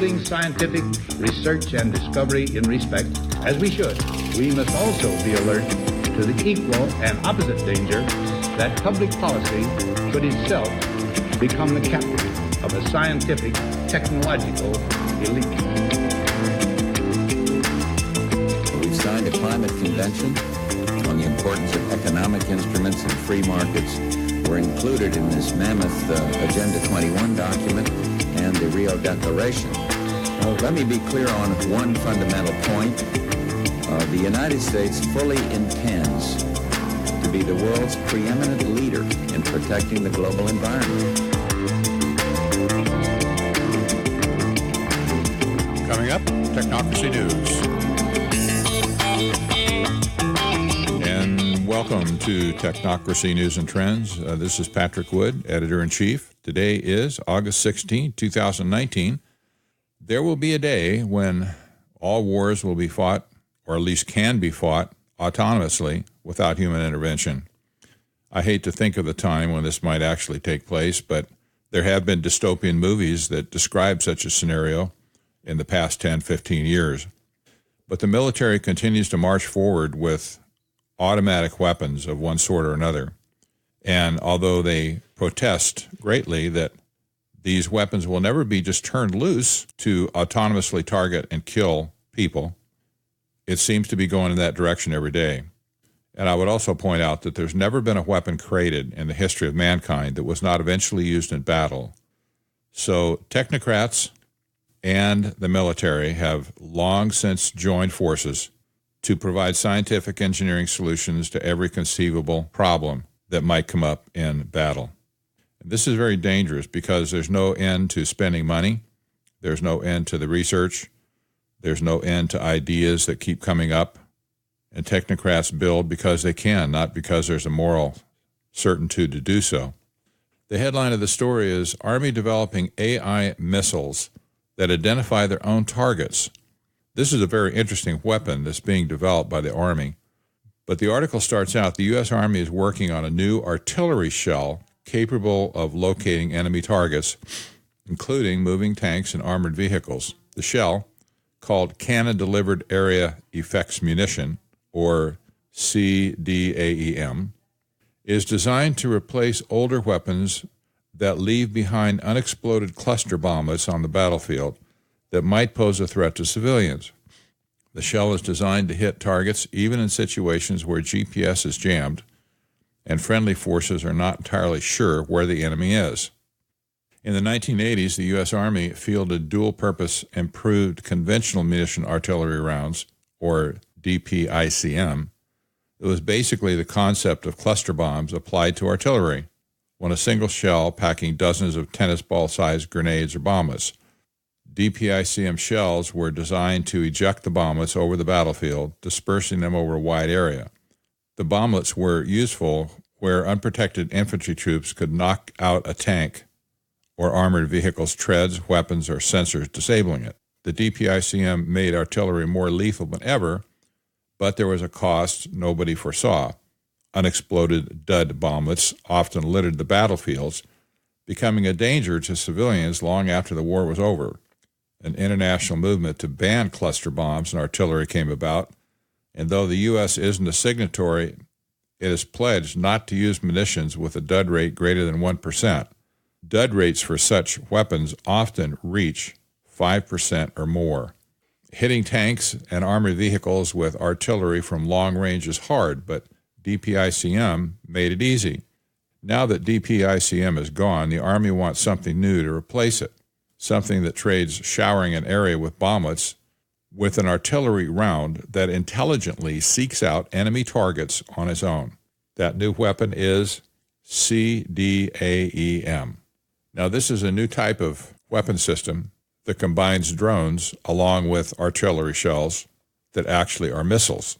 upholding scientific research and discovery in respect, as we should, we must also be alert to the equal and opposite danger that public policy could itself become the captive of a scientific, technological elite. We've signed a climate convention on the importance of economic instruments and free markets. Were included in this mammoth Agenda 21 document and the Rio Declaration. Let me be clear on one fundamental point. The United States fully intends to be the world's preeminent leader in protecting the global environment. Coming up, Technocracy News. And welcome to Technocracy News and Trends. This is Patrick Wood, Editor-in-Chief. Today is August 16, 2019. There will be a day when all wars will be fought, or at least can be fought, autonomously without human intervention. I hate to think of the time when this might actually take place, but there have been dystopian movies that describe such a scenario in the past 10, 15 years. But the military continues to march forward with automatic weapons of one sort or another. And although they protest greatly that these weapons will never be just turned loose to autonomously target and kill people, it seems to be going in that direction every day. And I would also point out that there's never been a weapon created in the history of mankind that was not eventually used in battle. So technocrats and the military have long since joined forces to provide scientific engineering solutions to every conceivable problem that might come up in battle. And this is very dangerous because there's no end to spending money. There's no end to the research. There's no end to ideas that keep coming up. And technocrats build because they can, not because there's a moral certitude to do so. The headline of the story is Army developing AI missiles that identify their own targets. This is a very interesting weapon that's being developed by the Army. But the article starts out, the U.S. Army is working on a new artillery shell capable of locating enemy targets, including moving tanks and armored vehicles. The shell, called Cannon Delivered Area Effects Munition, or CDAEM, is designed to replace older weapons that leave behind unexploded cluster bomblets on the battlefield that might pose a threat to civilians. The shell is designed to hit targets even in situations where GPS is jammed and friendly forces are not entirely sure where the enemy is. In the 1980s, the U.S. Army fielded dual-purpose improved conventional munition artillery rounds, or DPICM. It was basically the concept of cluster bombs applied to artillery, when a single shell packing dozens of tennis ball-sized grenades or bomblets. DPICM shells were designed to eject the bomblets over the battlefield, dispersing them over a wide area. The bomblets were useful where unprotected infantry troops could knock out a tank or armored vehicle's treads, weapons, or sensors, disabling it. The DPICM made artillery more lethal than ever, but there was a cost nobody foresaw. Unexploded dud bomblets often littered the battlefields, becoming a danger to civilians long after the war was over. An international movement to ban cluster bombs and artillery came about, and though the U.S. isn't a signatory, it has pledged not to use munitions with a dud rate greater than 1%. Dud rates for such weapons often reach 5% or more. Hitting tanks and armored vehicles with artillery from long range is hard, but DPICM made it easy. Now that DPICM is gone, the Army wants something new to replace it, something that trades showering an area with bomblets with an artillery round that intelligently seeks out enemy targets on its own. That new weapon is CDAEM. Now, this is a new type of weapon system that combines drones along with artillery shells that actually are missiles.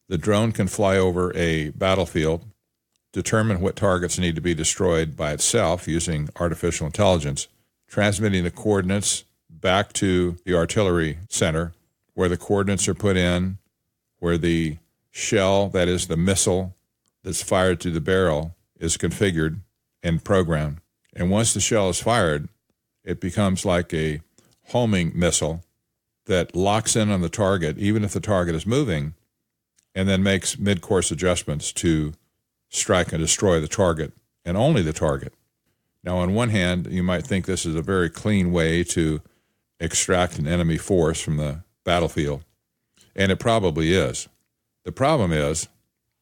The drone can fly over a battlefield, determine what targets need to be destroyed by itself using artificial intelligence, transmitting the coordinates back to the artillery center, where the coordinates are put in, where the shell, that is the missile that's fired through the barrel, is configured and programmed. And once the shell is fired, it becomes like a homing missile that locks in on the target, even if the target is moving, and then makes mid-course adjustments to strike and destroy the target, and only the target. Now, on one hand, you might think this is a very clean way to extract an enemy force from the battlefield, and it probably is. The problem is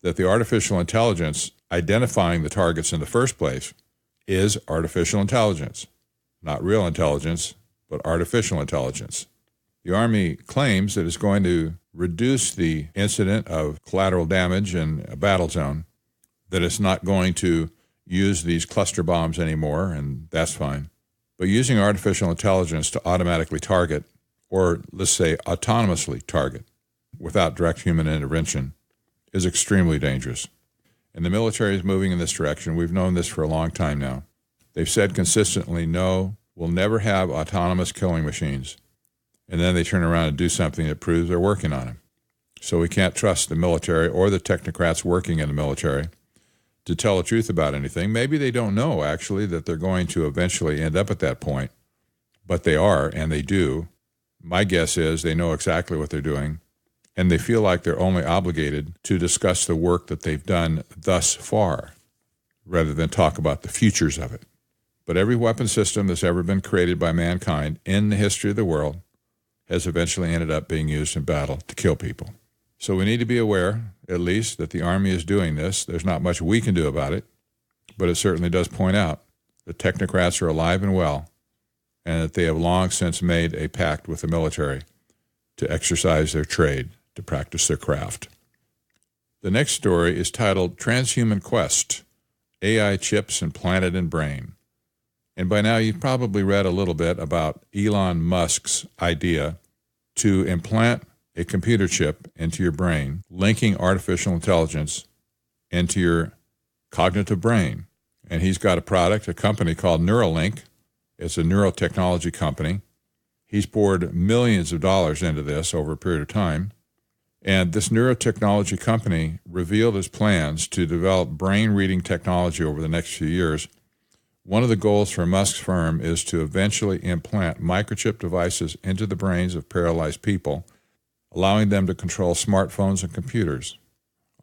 that the artificial intelligence identifying the targets in the first place is artificial intelligence. Not real intelligence, but artificial intelligence. The Army claims that it's going to reduce the incident of collateral damage in a battle zone, that it's not going to use these cluster bombs anymore, and that's fine. But using artificial intelligence to automatically target, or let's say autonomously target, without direct human intervention, is extremely dangerous. And the military is moving in this direction. We've known this for a long time now. They've said consistently, no, we'll never have autonomous killing machines. And then they turn around and do something that proves they're working on them. So we can't trust the military or the technocrats working in the military to tell the truth about anything. Maybe they don't know, actually, that they're going to eventually end up at that point. But they are, and they do. My guess is they know exactly what they're doing, and they feel like they're only obligated to discuss the work that they've done thus far, rather than talk about the futures of it. But every weapon system that's ever been created by mankind in the history of the world has eventually ended up being used in battle to kill people. So we need to be aware, at least, that the Army is doing this. There's not much we can do about it, but it certainly does point out that technocrats are alive and well, and that they have long since made a pact with the military to exercise their trade, to practice their craft. The next story is titled Transhuman Quest, AI Chips Implanted in Brain. And by now you've probably read a little bit about Elon Musk's idea to implant a computer chip into your brain, linking artificial intelligence into your cognitive brain. And he's got a product, a company called Neuralink. It's a neurotechnology company. He's poured millions of dollars into this over a period of time. And this neurotechnology company revealed its plans to develop brain-reading technology over the next few years. One of the goals for Musk's firm is to eventually implant microchip devices into the brains of paralyzed people, allowing them to control smartphones and computers.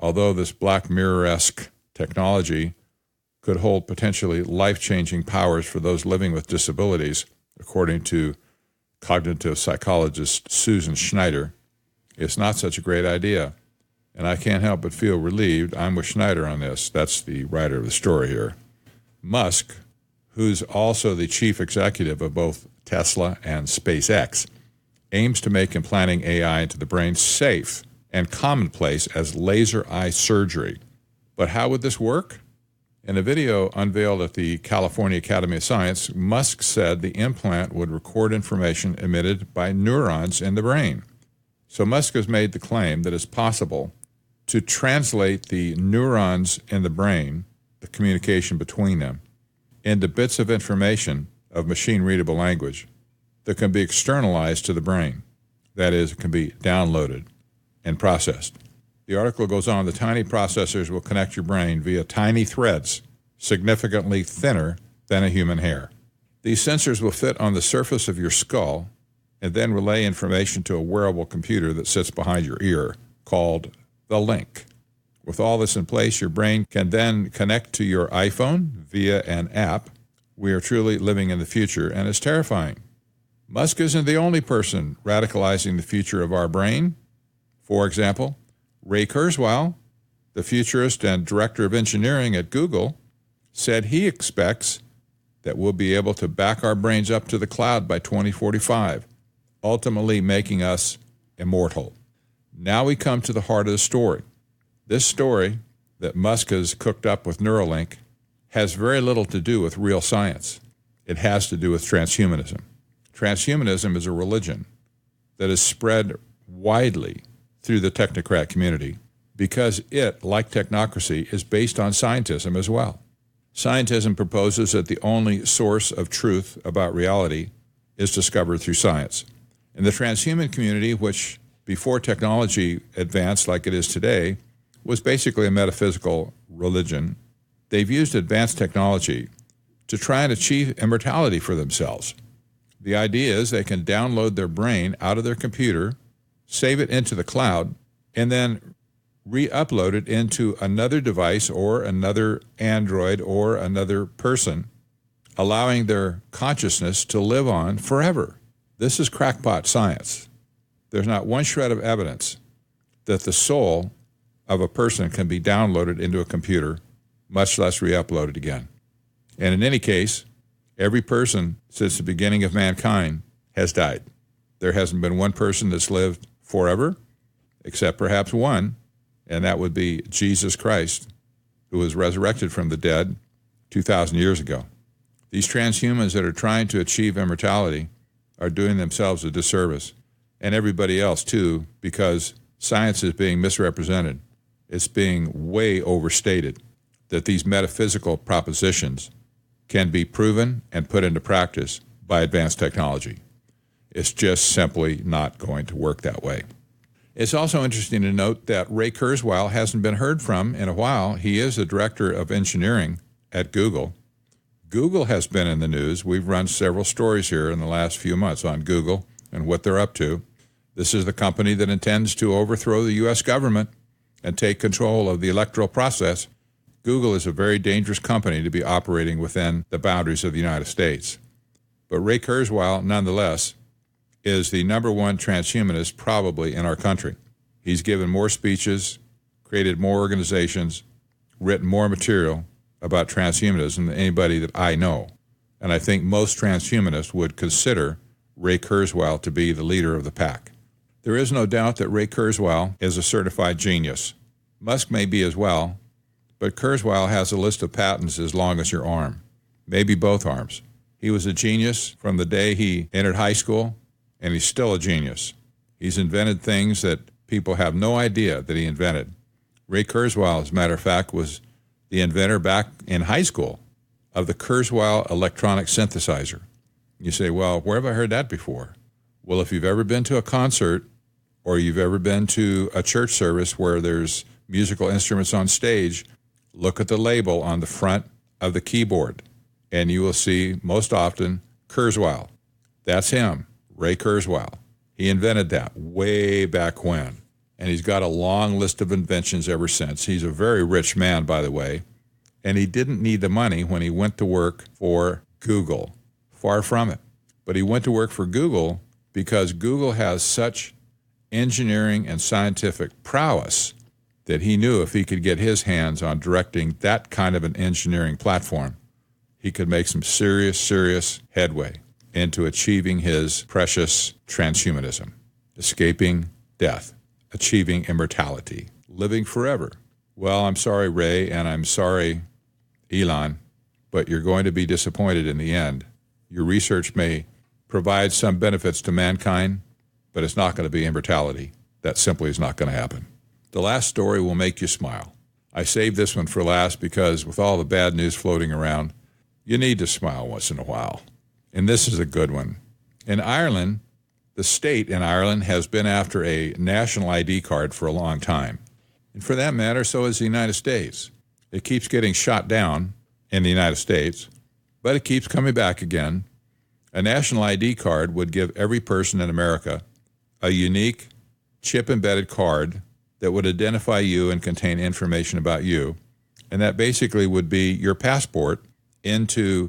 Although this Black Mirror-esque technology could hold potentially life-changing powers for those living with disabilities, according to cognitive psychologist Susan Schneider, it's not such a great idea. And I can't help but feel relieved I'm with Schneider on this. That's the writer of the story here. Musk, who's also the chief executive of both Tesla and SpaceX, aims to make implanting AI into the brain safe and commonplace as laser eye surgery. But how would this work? In a video unveiled at the California Academy of Science, Musk said the implant would record information emitted by neurons in the brain. So Musk has made the claim that it's possible to translate the neurons in the brain, the communication between them, into bits of information of machine-readable language that can be externalized to the brain. That is, it can be downloaded and processed. The article goes on, the tiny processors will connect your brain via tiny threads, significantly thinner than a human hair. These sensors will fit on the surface of your skull and then relay information to a wearable computer that sits behind your ear, called the link. With all this in place, your brain can then connect to your iPhone via an app. We are truly living in the future, and it's terrifying. Musk isn't the only person radicalizing the future of our brain. For example, Ray Kurzweil, the futurist and director of engineering at Google, said he expects that we'll be able to back our brains up to the cloud by 2045, ultimately making us immortal. Now we come to the heart of the story. This story that Musk has cooked up with Neuralink has very little to do with real science. It has to do with transhumanism. Transhumanism is a religion that is spread widely through the technocrat community because it, like technocracy, is based on scientism as well. Scientism proposes that the only source of truth about reality is discovered through science. In the transhuman community, which before technology advanced like it is today, was basically a metaphysical religion, they've used advanced technology to try and achieve immortality for themselves. The idea is they can download their brain out of their computer, save it into the cloud, and then re-upload it into another device or another Android or another person, allowing their consciousness to live on forever. This is crackpot science. There's not one shred of evidence that the soul of a person can be downloaded into a computer, much less re-uploaded again. And in any case, every person since the beginning of mankind has died. There hasn't been one person that's lived forever, except perhaps one, and that would be Jesus Christ, who was resurrected from the dead 2,000 years ago. These transhumans that are trying to achieve immortality are doing themselves a disservice, and everybody else too, because science is being misrepresented. It's being way overstated that these metaphysical propositions can be proven and put into practice by advanced technology. It's just simply not going to work that way. It's also interesting to note that Ray Kurzweil hasn't been heard from in a while. He is the director of engineering at Google. Google has been in the news. We've run several stories here in the last few months on Google and what they're up to. This is the company that intends to overthrow the U.S. government and take control of the electoral process. Google is a very dangerous company to be operating within the boundaries of the United States. But Ray Kurzweil, nonetheless, is the number one transhumanist probably in our country. He's given more speeches, created more organizations, written more material about transhumanism than anybody that I know. And I think most transhumanists would consider Ray Kurzweil to be the leader of the pack. There is no doubt that Ray Kurzweil is a certified genius. Musk may be as well, but Kurzweil has a list of patents as long as your arm, maybe both arms. He was a genius from the day he entered high school, and he's still a genius. He's invented things that people have no idea that he invented. Ray Kurzweil, as a matter of fact, was the inventor back in high school of the Kurzweil electronic synthesizer. You say, well, where have I heard that before? Well, if you've ever been to a concert or you've ever been to a church service where there's musical instruments on stage, look at the label on the front of the keyboard, and you will see most often Kurzweil. That's him, Ray Kurzweil. He invented that way back when, and he's got a long list of inventions ever since. He's a very rich man, by the way, and he didn't need the money when he went to work for Google. Far from it. But he went to work for Google because Google has such engineering and scientific prowess that he knew if he could get his hands on directing that kind of an engineering platform, he could make some serious headway into achieving his precious transhumanism, escaping death, achieving immortality, living forever. Well, I'm sorry, Ray, and I'm sorry, Elon, but you're going to be disappointed in the end. Your research may provide some benefits to mankind, but it's not going to be immortality. That simply is not going to happen. The last story will make you smile. I saved this one for last because with all the bad news floating around, you need to smile once in a while. And this is a good one. In Ireland, the state in Ireland has been after a national ID card for a long time. And for that matter, so has the United States. It keeps getting shot down in the United States, but it keeps coming back again. A national ID card would give every person in America a unique chip-embedded card that would identify you and contain information about you. And that basically would be your passport into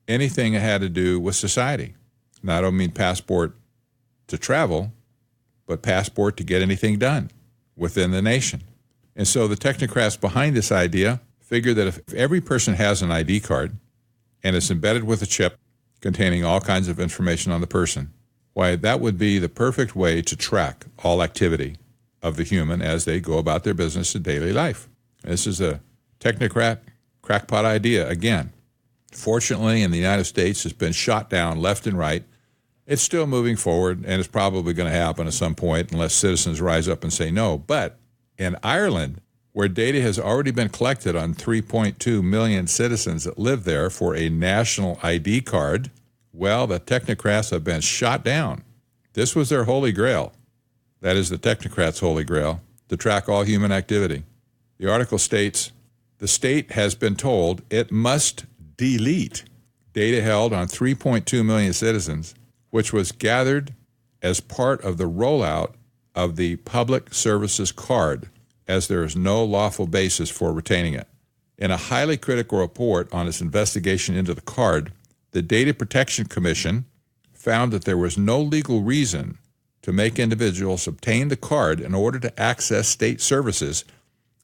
anything that had to do with society. Now, I don't mean passport to travel, but passport to get anything done within the nation. And so the technocrats behind this idea figure that if every person has an ID card and it's embedded with a chip containing all kinds of information on the person, why, that would be the perfect way to track all activity of the human as they go about their business in daily life. This is a technocrat crackpot idea again. Fortunately, in the United States, it's been shot down left and right. It's still moving forward, and it's probably going to happen at some point unless citizens rise up and say no. But in Ireland, where data has already been collected on 3.2 million citizens that live there for a national ID card, well, the technocrats have been shot down. This was their holy grail. That is the technocrats' holy grail, to track all human activity. The article states, the state has been told it must delete data held on 3.2 million citizens which was gathered as part of the rollout of the Public Services Card, as there is no lawful basis for retaining it. In a highly critical report on its investigation into the card, the Data Protection Commission found that there was no legal reason to make individuals obtain the card in order to access state services,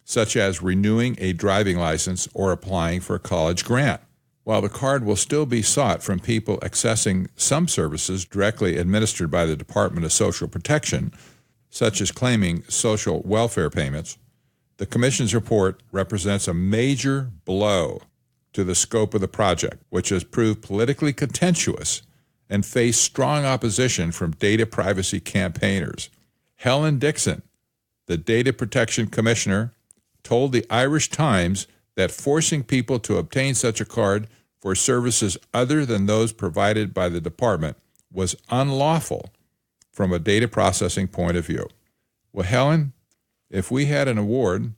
such as renewing a driving license or applying for a college grant. While the card will still be sought from people accessing some services directly administered by the Department of Social Protection, such as claiming social welfare payments, the Commission's report represents a major blow to the scope of the project, which has proved politically contentious and faced strong opposition from data privacy campaigners. Helen Dixon, the Data Protection Commissioner, told the Irish Times that forcing people to obtain such a card for services other than those provided by the department was unlawful from a data processing point of view. Well, Helen, if we had an award,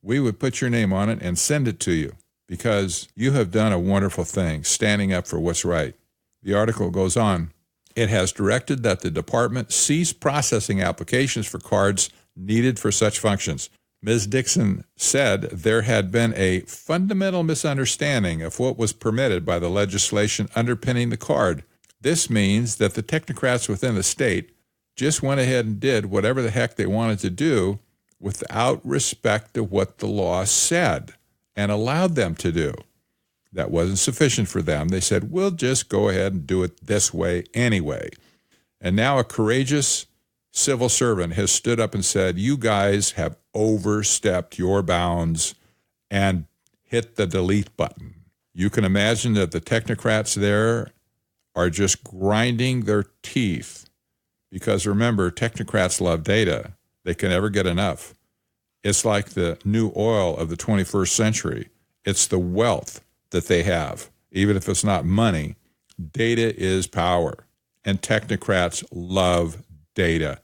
we would put your name on it and send it to you because you have done a wonderful thing standing up for what's right. The article goes on. It has directed that the department cease processing applications for cards needed for such functions. Ms. Dixon said there had been a fundamental misunderstanding of what was permitted by the legislation underpinning the card. This means that the technocrats within the state just went ahead and did whatever the heck they wanted to do without respect to what the law said and allowed them to do. That wasn't sufficient for them. They said, we'll just go ahead and do it this way anyway. And now a courageous civil servant has stood up and said, you guys have overstepped your bounds and hit the delete button. You can imagine that the technocrats there are just grinding their teeth because remember, technocrats love data. They can never get enough. It's like the new oil of the 21st century. It's the wealth that they have. Even if it's not money, data is power. And technocrats love data.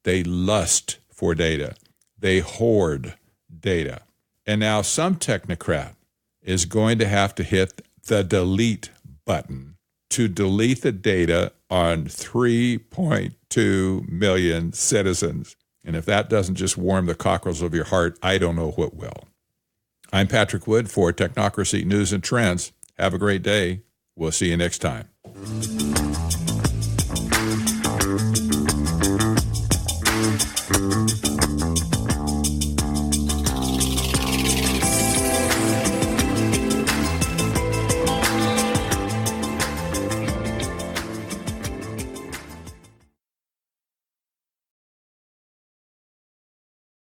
They lust for data. They hoard data. And now some technocrat is going to have to hit the delete button to delete the data on 3.2 million citizens. And if that doesn't just warm the cockles of your heart, I don't know what will. I'm Patrick Wood for Technocracy News and Trends. Have a great day. We'll see you next time.